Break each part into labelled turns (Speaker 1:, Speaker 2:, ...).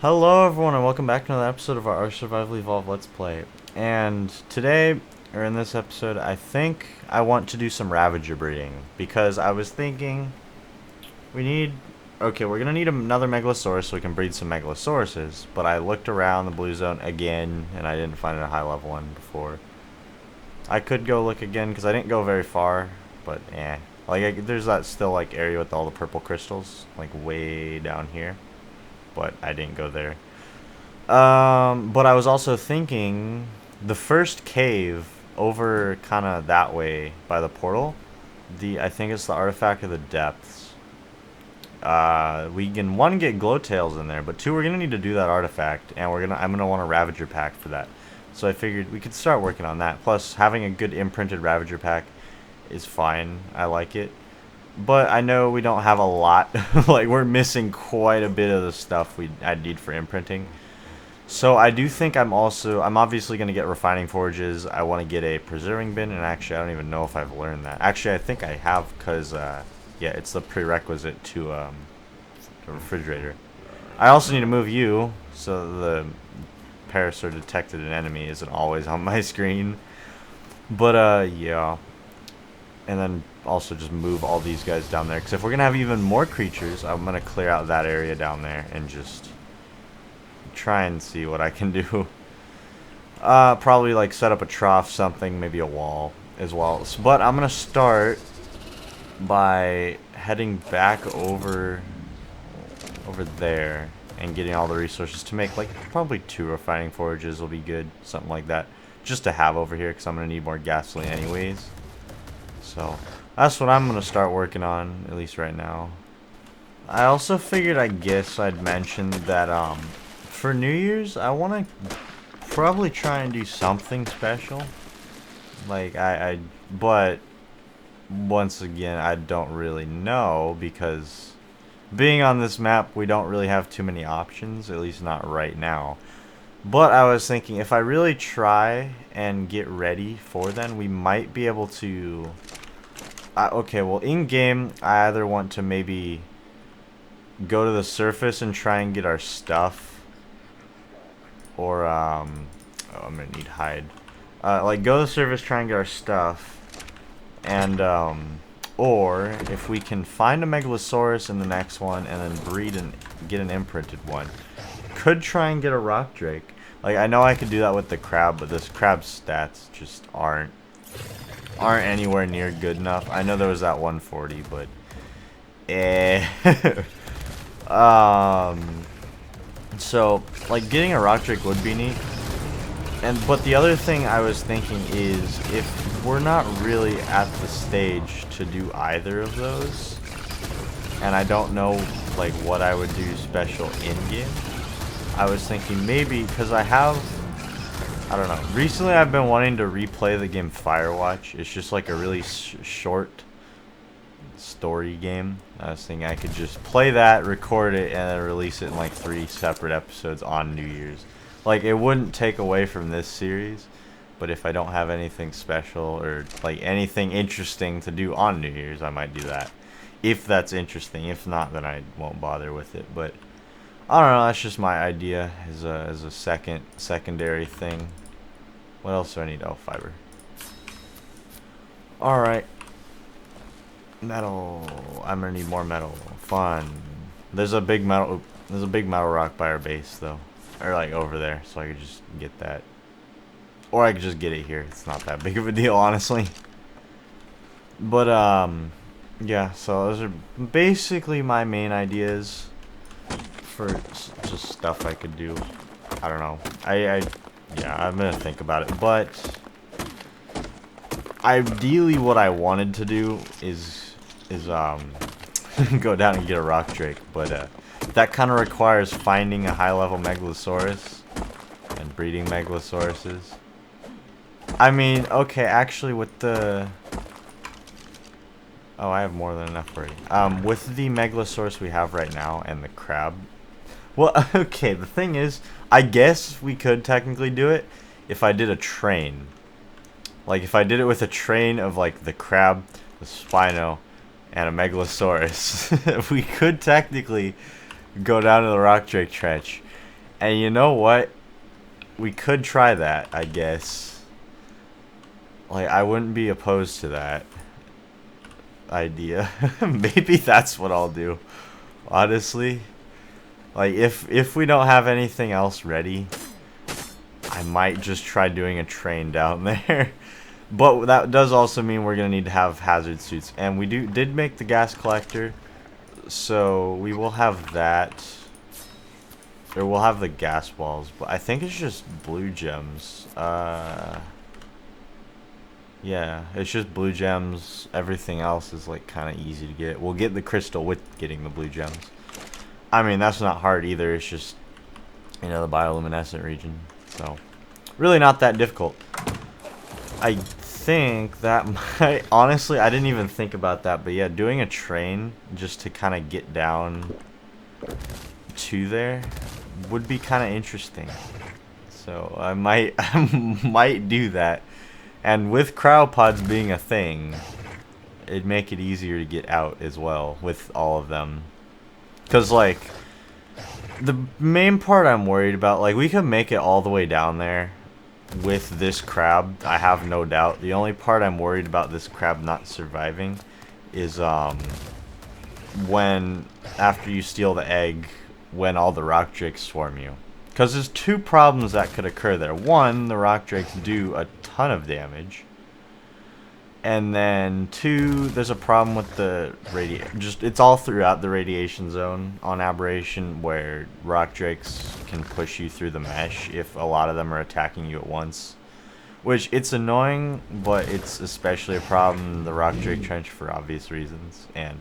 Speaker 1: Hello everyone and welcome back to another episode of our Survival Evolved Let's Play. And today, or in this episode, I think I want to do some Ravager breeding. Because I was thinking, okay, we're going to need another Megalosaurus so we can breed some Megalosauruses. But I looked around the blue zone again and I didn't find a high level one before. I could go look again because I didn't go very far, but there's that still like area with all the purple crystals, like way down here. But I didn't go there. But I was also thinking the first cave over kind of that way by the portal. I think it's the artifact of the depths. We can one get glowtails in there, but two we're gonna need to do that artifact, and I'm gonna want a Ravager pack for that. So I figured we could start working on that. Plus, having a good imprinted Ravager pack is fine. I like it. But I know we don't have a lot. Like, we're missing quite a bit of the stuff I'd need for imprinting. So I do think I'm obviously going to get refining forges. I want to get a preserving bin, and actually I don't even know if I've learned that. Actually, I think I have because, yeah, it's the prerequisite to the refrigerator. I also need to move you so the Parasaur detected an enemy isn't always on my screen. But, yeah. And then also just move all these guys down there, because if we're gonna have even more creatures, I'm gonna clear out that area down there and just try and see what I can do. Probably like set up a trough, something, maybe a wall as well. But I'm gonna start by heading back over there and getting all the resources to make like probably 2 refining forges will be good, something like that, just to have over here, because I'm gonna need more gasoline anyways. So that's what I'm going to start working on, at least right now. I also figured, I guess I'd mention that for New Year's, I want to probably try and do something special. Like, but once again, I don't really know, because being on this map, we don't really have too many options, at least not right now. But I was thinking, if I really try and get ready for then, we might be able to... okay, well, in-game, I either want to maybe go to the surface and try and get our stuff. Or, oh, I'm gonna need hide. Like, go to the surface, try and get our stuff. And, or, if we can find a Megalosaurus in the next one and then breed and get an imprinted one, could try and get a rock drake. Like, I know I could do that with the crab, but this crab's stats just aren't anywhere near good enough. I know there was that 140, but so like getting a rock drake would be neat. But the other thing I was thinking is, if we're not really at the stage to do either of those, and I don't know like what I would do special in game, I was thinking maybe, because I don't know, recently I've been wanting to replay the game Firewatch. It's just like a really short story game. I was thinking I could just play that, record it, and then release it in like 3 separate episodes on New Year's. Like, it wouldn't take away from this series, but if I don't have anything special or like anything interesting to do on New Year's, I might do that. If that's interesting. If not, then I won't bother with it. But I don't know, that's just my idea as a secondary thing. What else do I need? Oh, fiber. Alright. Metal. I'm gonna need more metal. Fun. There's a big metal rock by our base though. Or like over there, so I could just get that. Or I could just get it here. It's not that big of a deal, honestly. But yeah, so those are basically my main ideas for just stuff I could do. I don't know. Yeah, I'm gonna think about it. But ideally, what I wanted to do is go down and get a rock drake. But that kind of requires finding a high-level Megalosaurus and breeding Megalosauruses. I mean, okay, actually, with the... Oh, I have more than enough already. With the Megalosaurus we have right now and the crab... Well, okay, the thing is, I guess we could technically do it if I did a train. Like, if I did it with a train of, like, the crab, the Spino, and a Megalosaurus, we could technically go down to the Rock Drake Trench And you know what? We could try that, I guess. Like, I wouldn't be opposed to that idea. Maybe that's what I'll do. Honestly. Like, if we don't have anything else ready, I might just try doing a train down there. But that does also mean we're going to need to have hazard suits. And we did make the gas collector. So we will have that. Or we'll have the gas balls. But I think it's just blue gems. Yeah, it's just blue gems. Everything else is like kind of easy to get. We'll get the crystal with getting the blue gems. I mean, that's not hard either. It's just, you know, the bioluminescent region. So, really not that difficult. I think that might... Honestly, I didn't even think about that. But yeah, doing a train just to kind of get down to there would be kind of interesting. So, I might, might do that. And with cryopods being a thing, it'd make it easier to get out as well with all of them. Because, like, the main part I'm worried about, like, we could make it all the way down there with this crab, I have no doubt. The only part I'm worried about this crab not surviving is, when, after you steal the egg, when all the rock drakes swarm you. Because there's two problems that could occur there. One, the rock drakes do a ton of damage. And then two, there's a problem with the it's all throughout the radiation zone on Aberration where rock drakes can push you through the mesh if a lot of them are attacking you at once. Which, it's annoying, but it's especially a problem in the rock drake trench for obvious reasons. And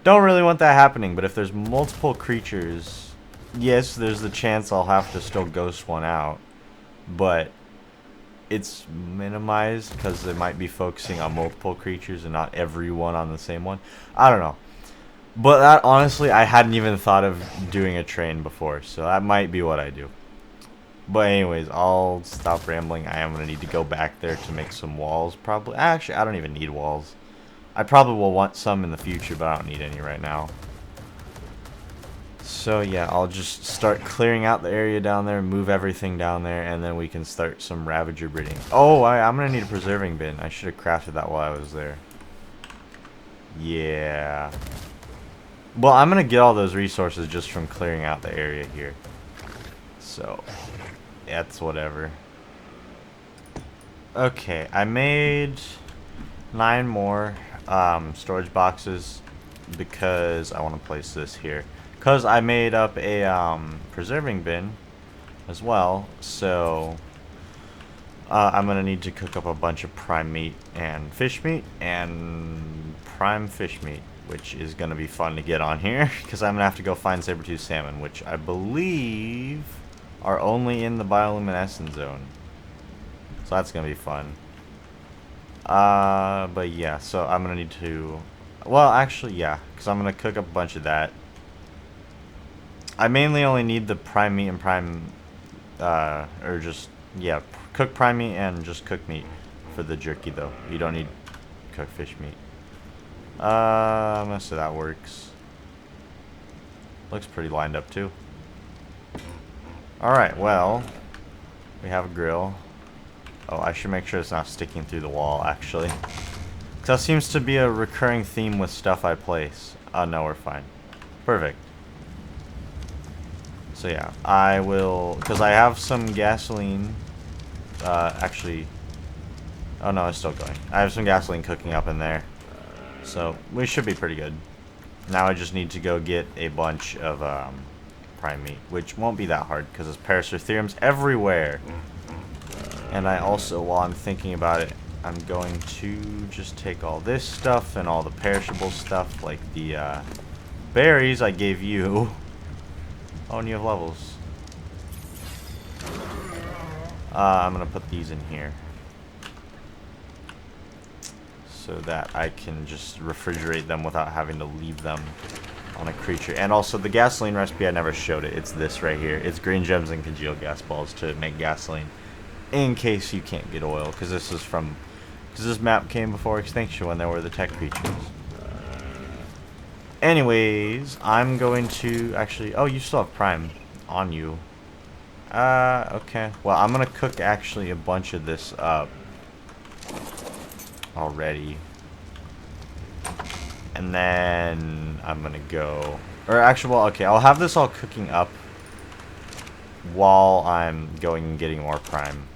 Speaker 1: don't really want that happening, but if there's multiple creatures, yes, there's the chance I'll have to still ghost one out. But it's minimized because they might be focusing on multiple creatures and not everyone on the same one. I don't know. But that, honestly, I hadn't even thought of doing a train before, so that might be what I do. But anyways, I'll stop rambling. I am going to need to go back there to make some walls, probably. Actually, I don't even need walls. I probably will want some in the future, but I don't need any right now. So yeah, I'll just start clearing out the area down there, move everything down there, and then we can start some Ravager breeding. Oh, I'm going to need a preserving bin. I should have crafted that while I was there. Yeah. Well, I'm going to get all those resources just from clearing out the area here. So, that's whatever. Okay, I made 9 more storage boxes because I want to place this here. Because I made up a preserving bin as well, so I'm going to need to cook up a bunch of prime meat and fish meat and prime fish meat, which is going to be fun to get on here because I'm going to have to go find saber-tooth salmon, which I believe are only in the bioluminescent zone. So that's going to be fun. But yeah, so I'm going to need to... Well, actually, yeah, because I'm going to cook up a bunch of that. I mainly only need the prime meat and prime, or just, yeah, cook prime meat and just cook meat for the jerky, though. You don't need cooked fish meat. Most of that works. Looks pretty lined up, too. Alright, well, we have a grill. Oh, I should make sure it's not sticking through the wall, actually. 'Cause that seems to be a recurring theme with stuff I place. Oh, no, we're fine. Perfect. So yeah, I will, because I have some gasoline, actually, oh no, it's still going. I have some gasoline cooking up in there, so we should be pretty good. Now I just need to go get a bunch of prime meat, which won't be that hard, because there's Paraceratheriums everywhere. And I also, while I'm thinking about it, I'm going to just take all this stuff and all the perishable stuff, like the berries I gave you. Oh, and you have levels. I'm going to put these in here. So that I can just refrigerate them without having to leave them on a creature. And also, the gasoline recipe, I never showed it. It's this right here. It's green gems and congealed gas balls to make gasoline. In case you can't get oil. Because this is from... Because this map came before Extinction when there were the tech creatures. Anyways, I'm going to actually... Oh, you still have prime on you. Okay. Well, I'm gonna cook actually a bunch of this up already. And then I'm gonna go... Or actually, well, okay, I'll have this all cooking up while I'm going and getting more prime.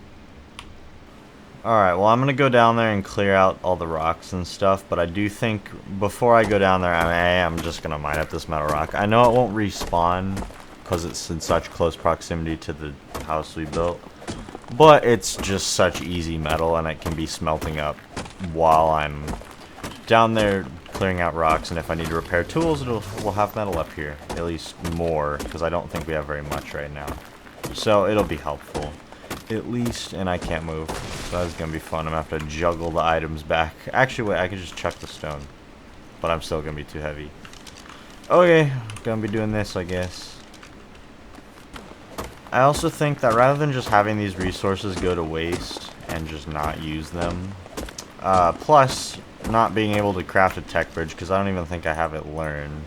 Speaker 1: Alright, well, I'm gonna go down there and clear out all the rocks and stuff, but I do think before I go down there, I am just gonna mine up this metal rock. I know it won't respawn because it's in such close proximity to the house we built, but it's just such easy metal and it can be smelting up while I'm down there clearing out rocks, and if I need to repair tools, we'll have metal up here, at least more, because I don't think we have very much right now. So it'll be helpful, at least, and I can't move, so that's gonna be fun. I'm gonna have to juggle the items back. Actually, wait, I could just chuck the stone, but I'm still gonna be too heavy. Okay, gonna be doing this, I guess. I also think that rather than just having these resources go to waste and just not use them, plus not being able to craft a tech bridge, because I don't even think I have it learned.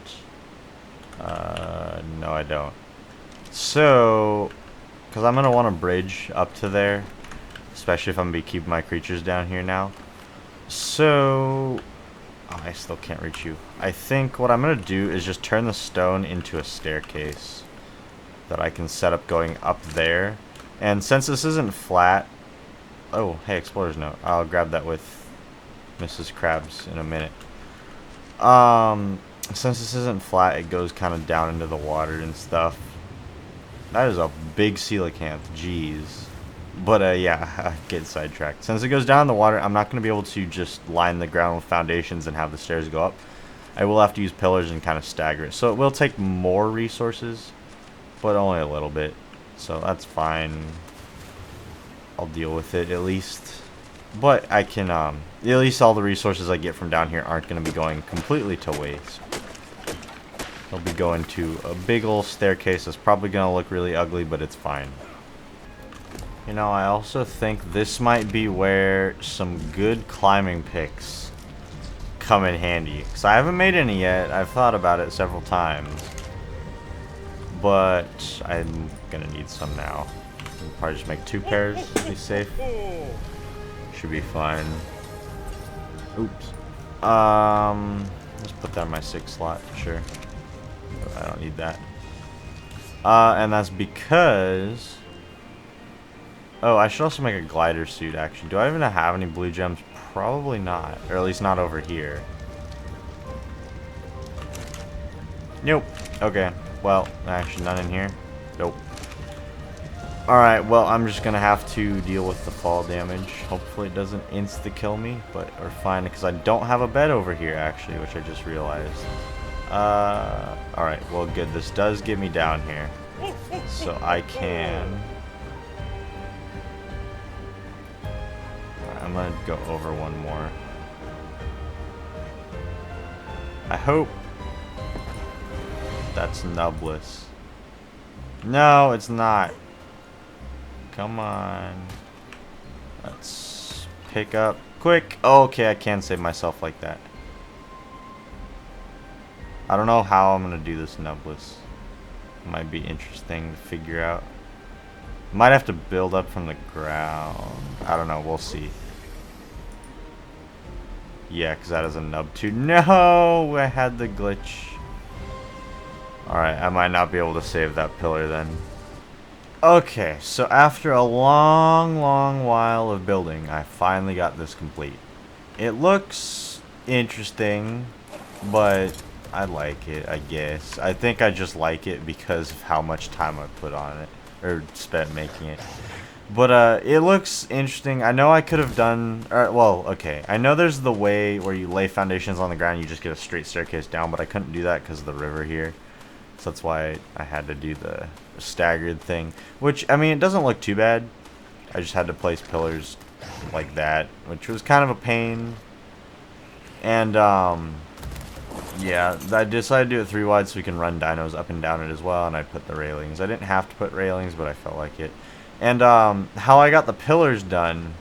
Speaker 1: No, I don't. So, because I'm going to want a bridge up to there, especially if I'm going to be keeping my creatures down here now. So, oh, I still can't reach you. I think what I'm going to do is just turn the stone into a staircase that I can set up going up there. And since this isn't flat... Oh, hey, Explorer's Note. I'll grab that with Mrs. Krabs in a minute. Since this isn't flat, it goes kind of down into the water and stuff. That is a big coelacanth, jeez. But yeah, I get sidetracked. Since it goes down in the water, I'm not going to be able to just line the ground with foundations and have the stairs go up. I will have to use pillars and kind of stagger it. So it will take more resources, but only a little bit. So that's fine. I'll deal with it at least. But I can, at least all the resources I get from down here aren't going to be going completely to waste. They'll be going to a big old staircase that's probably going to look really ugly, but it's fine. You know, I also think this might be where some good climbing picks come in handy. Because I haven't made any yet. I've thought about it several times. But I'm going to need some now. I'll probably just make 2 pairs to be safe. Should be fine. Oops. Let's put that in my 6 slot, sure. I don't need that. And that's because... Oh, I should also make a glider suit, actually. Do I even have any blue gems? Probably not. Or at least not over here. Nope. Okay. Well, actually none in here. Nope. Alright, well, I'm just going to have to deal with the fall damage. Hopefully it doesn't insta-kill me, but we're fine, because I don't have a bed over here, actually, which I just realized. Alright, well, good. This does get me down here. So I can... I'm going to go over one more. I hope that's nubless. No, it's not. Come on. Let's pick up quick. Oh, okay, I can save myself like that. I don't know how I'm going to do this nubless. Might be interesting to figure out. Might have to build up from the ground. I don't know. We'll see. Yeah, because that is a nub too. No! I had the glitch. Alright, I might not be able to save that pillar then. Okay, so after a long while of building, I finally got this complete. It looks interesting, but I like it, I guess. I think I just like it because of how much time I put on it, or spent making it. But it looks interesting. I know I could have done, well, okay. I know there's the way where you lay foundations on the ground and you just get a straight staircase down, but I couldn't do that because of the river here. So that's why I had to do the staggered thing, which, I mean, it doesn't look too bad. I just had to place pillars like that, which was kind of a pain. And, yeah, I decided to do it 3 wide so we can run dinos up and down it as well, and I put the railings. I didn't have to put railings, but I felt like it. And, how I got the pillars done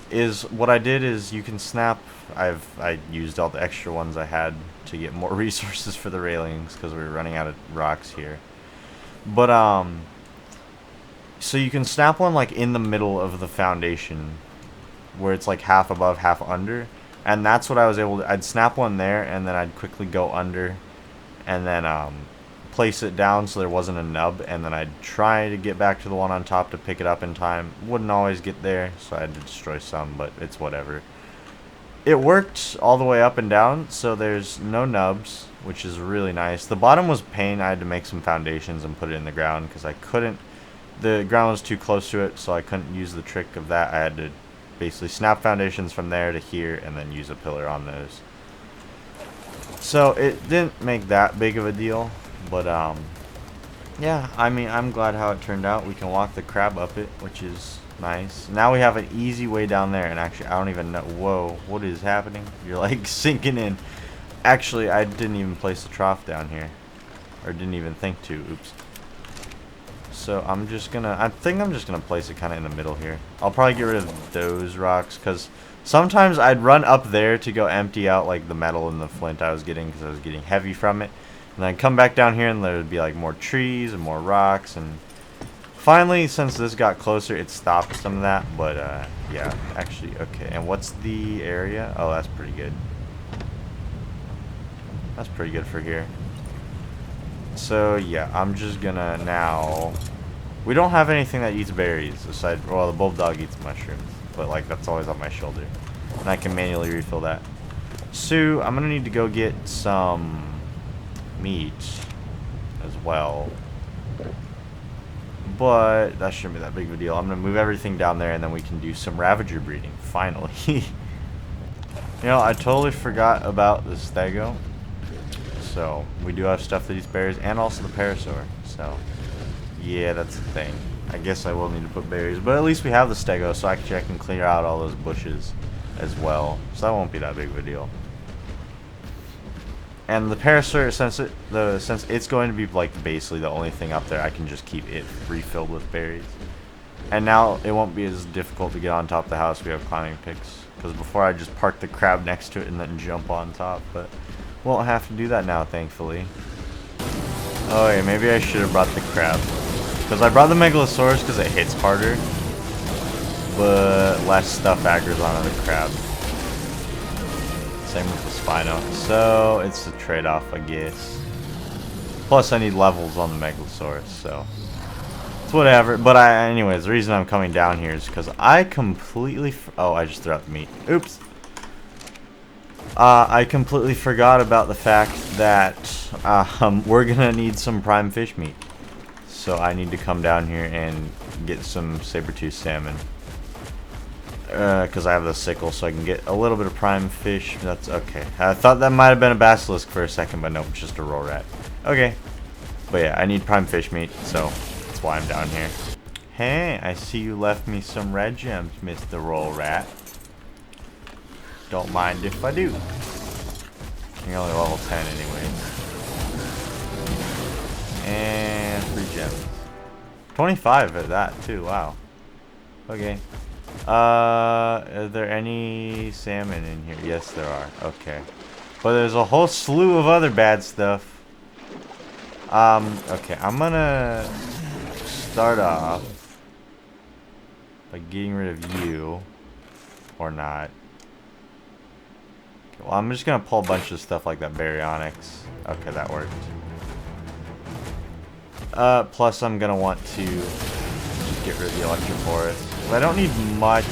Speaker 1: is, what I did is you can snap, I used all the extra ones I had to get more resources for the railings because we were running out of rocks here. But, So you can snap one like in the middle of the foundation, where it's like half above, half under, and that's what I was able to. I'd snap one there, and then I'd quickly go under, and then place it down so there wasn't a nub, and then I'd try to get back to the one on top to pick it up in time. Wouldn't always get there, so I had to destroy some, but it's whatever. It worked all the way up and down, so there's no nubs, which is really nice. The bottom was pain. I had to make some foundations and put it in the ground because I couldn't. The ground was too close to it, so I couldn't use the trick of that. I had to basically snap foundations from there to here and then use a pillar on those. So it didn't make that big of a deal, but yeah, I mean, I'm glad how it turned out. We can walk the crab up it, which is nice. Now we have an easy way down there, and actually I don't even know. Whoa, what is happening? You're like sinking in. Actually, I didn't even place a trough down here, or didn't even think to. Oops. So I'm just gonna, I think I'm just gonna place it kind of in the middle here. I'll probably get rid of those rocks because sometimes I'd run up there to go empty out like the metal and the flint I was getting because I was getting heavy from it, and then come back down here and there would be like more trees and more rocks. And finally, since this got closer, it stopped some of that. But yeah, actually, okay. And what's the area? Oh, that's pretty good. That's pretty good for here. So yeah, I'm just gonna now. We don't have anything that eats berries aside. Well, the bulldog eats mushrooms, but like that's always on my shoulder, and I can manually refill that. So I'm gonna need to go get some meat as well, but that shouldn't be that big of a deal. I'm gonna move everything down there, and then we can do some Ravager breeding finally. You know, I totally forgot about the stego. So we do have stuff that eats berries, and also the parasaur. So yeah, that's the thing. I guess I will need to put berries, but at least we have the stego, so actually I can clear out all those bushes as well. So that won't be that big of a deal. And the parasaur, since it's going to be like basically the only thing up there, I can just keep it refilled with berries. And now it won't be as difficult to get on top of the house. We have climbing picks, because before I just parked the crab next to it and then jump on top, but won't have to do that now, thankfully. Oh yeah, maybe I should have brought the crab, because I brought the megalosaurus because it hits harder, but less stuff aggroes onto the crab. Same with the spino, so it's a trade-off, I guess. Plus I need levels on the megalosaurus, so it's whatever. But anyways, the reason I'm coming down here is because I completely oh, I just threw out the meat. Oops. I completely forgot about the fact that we're gonna need some prime fish meat. So I need to come down here and get some saber-tooth salmon. Because I have the sickle, so I can get a little bit of prime fish. That's okay. I thought that might have been a basilisk for a second, but nope, it's just a roll rat. Okay. But yeah, I need prime fish meat, so that's why I'm down here. Hey, I see you left me some red gems, Mr. Roll Rat. Don't mind if I do. You're only level 10 anyway. And 3 gems. 25 at that too, wow. Okay. Are there any salmon in here? Yes, there are. Okay. But there's a whole slew of other bad stuff. Okay, I'm gonna start off by getting rid of you. Or not. Well, I'm just gonna pull a bunch of stuff like that baryonyx. Okay, that worked. Plus I'm gonna want to just get rid of the electrophorus. I don't need much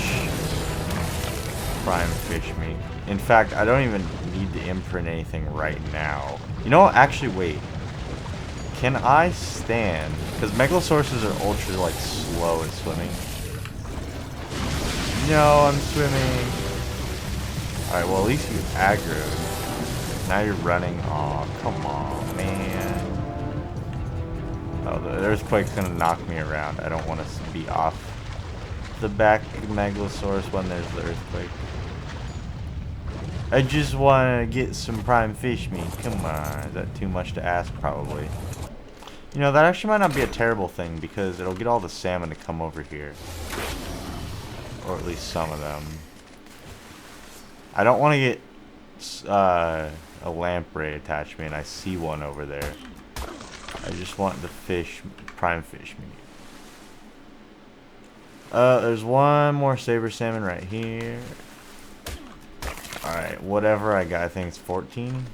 Speaker 1: prime fish meat. In fact, I don't even need to imprint anything right now. You know what? Actually, wait. Can I stand? Because megalosauruses are ultra like slow at swimming. No, I'm swimming. Alright, well at least you aggroed. Now you're running. Aw, come on, man. Oh, the earthquake's gonna knock me around. I don't want to be off the back megalosaurus when there's the earthquake. I just want to get some prime fish meat. Come on, is that too much to ask? Probably. You know, that actually might not be a terrible thing, because it'll get all the salmon to come over here. Or at least some of them. I don't want to get a lamprey attached to me, and I see one over there. I just want the fish, prime fish meat. There's one more saber salmon right here. Alright, whatever I got, I think it's 14.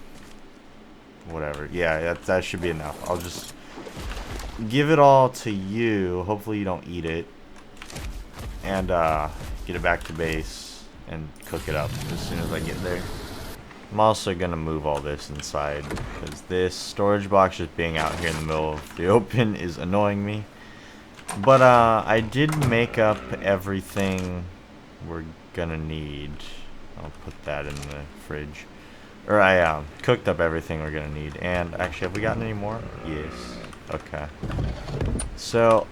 Speaker 1: Whatever. Yeah, that should be enough. I'll just give it all to you. Hopefully you don't eat it. And get it back to base and cook it up as soon as I get there. I'm also going to move all this inside because this storage box just being out here in the middle of the open is annoying me. But I did make up everything we're going to need. I'll put that in the fridge. Or I cooked up everything we're going to need. And actually, have we gotten any more? Yes. Okay. So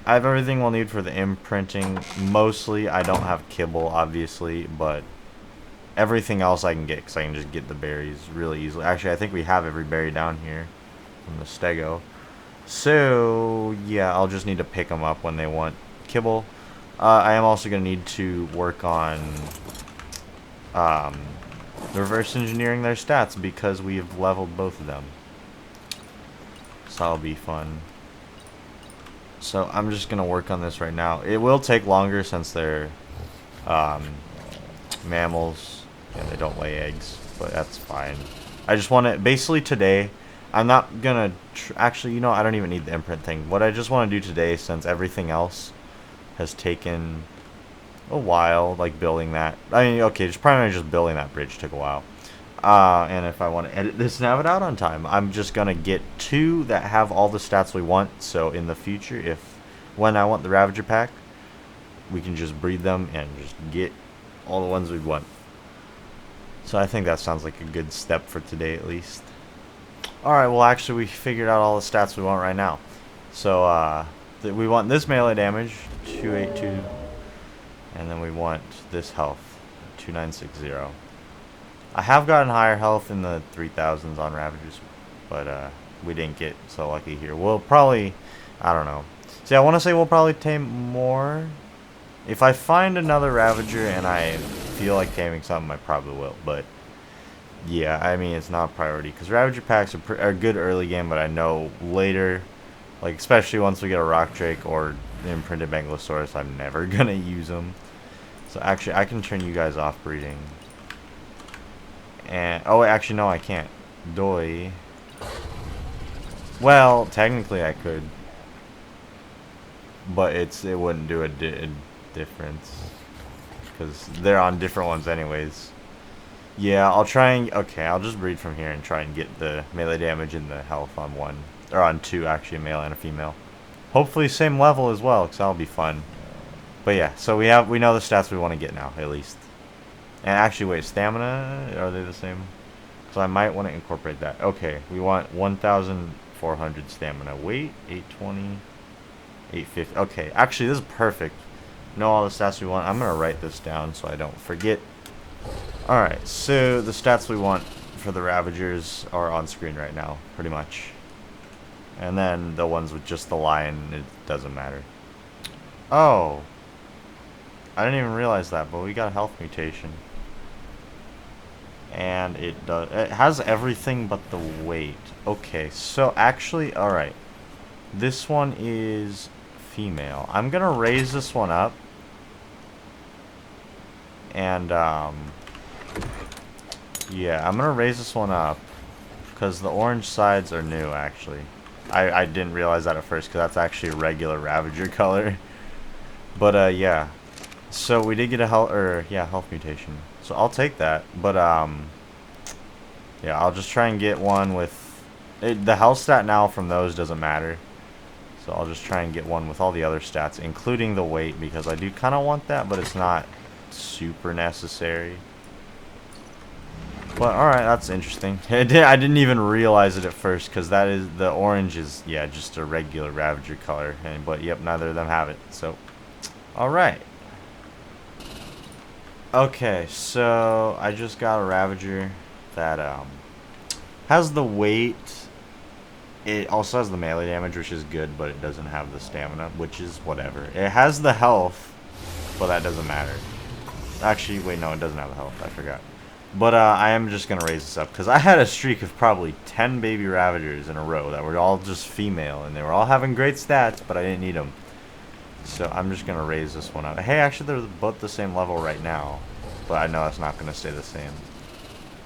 Speaker 1: I have everything we'll need for the imprinting. Mostly, I don't have kibble, obviously, but everything else I can get because I can just get the berries really easily. Actually, I think we have every berry down here from the stego. So, yeah, I'll just need to pick them up when they want kibble. I am also going to need to work on reverse engineering their stats because we've leveled both of them. So that'll be fun. So I'm just going to work on this right now. It will take longer since they're mammals and they don't lay eggs, but that's fine. I just want to, basically today, I'm not going to, actually, you know, I don't even need the imprint thing. What I just want to do today, since everything else has taken a while, like building that, I mean, okay, just primarily just building that bridge took a while. And if I want to edit this and have it out on time, I'm just going to get 2 that have all the stats we want. So in the future, when I want the Ravager pack, we can just breed them and just get all the ones we want. So I think that sounds like a good step for today at least. Alright, well actually we figured out all the stats we want right now. So we want this melee damage, 282. And then we want this health, 2960. I have gotten higher health in the 3000s on Ravagers, but we didn't get so lucky here. We'll probably, I don't know. See, I want to say we'll probably tame more. If I find another Ravager and I feel like taming something, I probably will. But yeah, I mean, it's not a priority because Ravager packs are good early game, but I know later, like especially once we get a Rock Drake or the imprinted Megalosaurus, I'm never gonna use them. So actually, I can turn you guys off breeding. And oh, actually, no, I can't. Doi. Well, technically, I could, but it wouldn't do a difference because they're on different ones anyways. Yeah, I'll try and okay, I'll just breed from here and try and get the melee damage and the health on 1 or on 2 actually, a male and a female. Hopefully, same level as well, because that'll be fun. But yeah, so we know the stats we want to get now at least. And actually, wait, stamina, are they the same? So I might want to incorporate that. Okay, we want 1,400 stamina. Weight, 820, 850. Okay, actually, this is perfect. Know all the stats we want. I'm going to write this down so I don't forget. Alright, so the stats we want for the Ravagers are on screen right now, pretty much. And then the ones with just the lion, it doesn't matter. Oh. I didn't even realize that, but we got a health mutation. And it has everything but the weight. Okay, so actually, alright. This one is female. I'm gonna raise this one up. And, yeah, I'm gonna raise this one up. Because the orange sides are new, actually. I didn't realize that at first, because that's actually a regular Ravager color. But, yeah. So we did get a health mutation. So I'll take that. But yeah, I'll just try and get one with the health stat now from those doesn't matter. So I'll just try and get one with all the other stats, including the weight, because I do kind of want that, but it's not super necessary. But alright, that's interesting. I didn't even realize it at first, because that is the orange is just a regular Ravager color. But yep, neither of them have it. So alright. Okay, so I just got a Ravager that has the weight. It also has the melee damage, which is good, but it doesn't have the stamina, which is whatever. It has the health, but that doesn't matter. Actually, wait, no, it doesn't have the health. I forgot. But I am just going to raise this up, because I had a streak of probably 10 baby Ravagers in a row that were all just female, and they were all having great stats, but I didn't need them. So I'm just going to raise this one up. Hey, actually, they're both the same level right now. But I know that's not going to stay the same.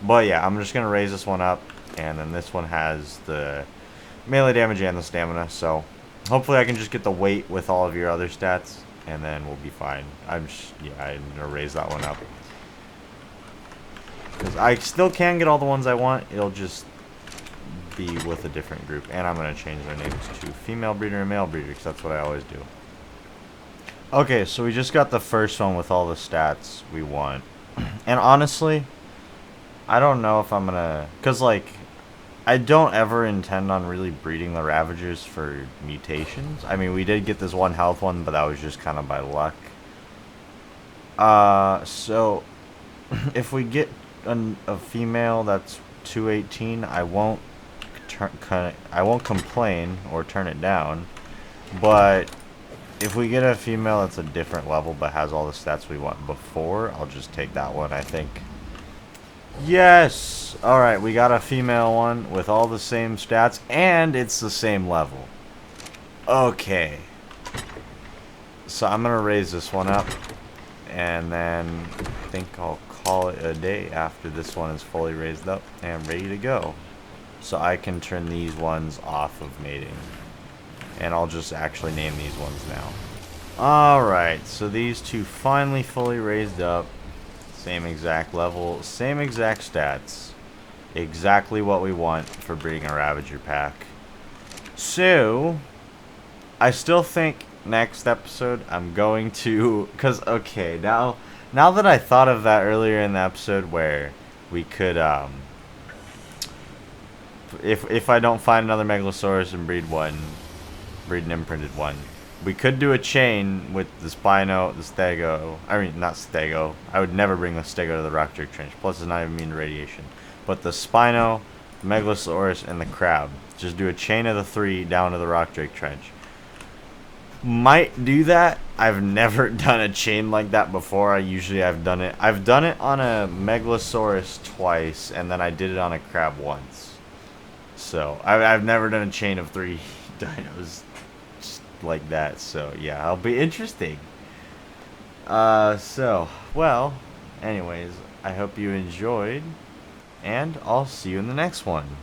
Speaker 1: But yeah, I'm just going to raise this one up. And then this one has the melee damage and the stamina. So hopefully I can just get the weight with all of your other stats. And then we'll be fine. I'm going to raise that one up. Because I still can get all the ones I want. It'll just be with a different group. And I'm going to change their names to female breeder and male breeder. Because that's what I always do. Okay, so we just got the first one with all the stats we want. And honestly, I don't know if I'm going to... Because, like, I don't ever intend on really breeding the Ravagers for mutations. I mean, we did get this one health one, but that was just kind of by luck. So, if we get a female that's 218, I won't complain or turn it down. But if we get a female that's a different level but has all the stats we want before, I'll just take that one, I think. Yes! Alright, we got a female one with all the same stats, and it's the same level. Okay. So I'm going to raise this one up, and then I think I'll call it a day after this one is fully raised up and ready to go. So I can turn these ones off of mating. And I'll just actually name these ones now. Alright, so these two finally fully raised up. Same exact level, same exact stats. Exactly what we want for breeding a Ravager pack. So, I still think next episode I'm going to... Because, okay, now that I thought of that earlier in the episode where we could... If I don't find another Megalosaurus and breed an imprinted one, we could do a chain with the Spino, the Stego. I mean, not Stego. I would never bring the Stego to the Rock Drake Trench. Plus, it's not even immune to radiation. But the Spino, the Megalosaurus, and the Crab. Just do a chain of the 3 down to the Rock Drake Trench. Might do that. I've never done a chain like that before. I've done it on a Megalosaurus twice, and then I did it on a Crab once. So, I've never done a chain of 3 dinos just like that. So, yeah, it'll be interesting. Well, anyways, I hope you enjoyed, and I'll see you in the next one.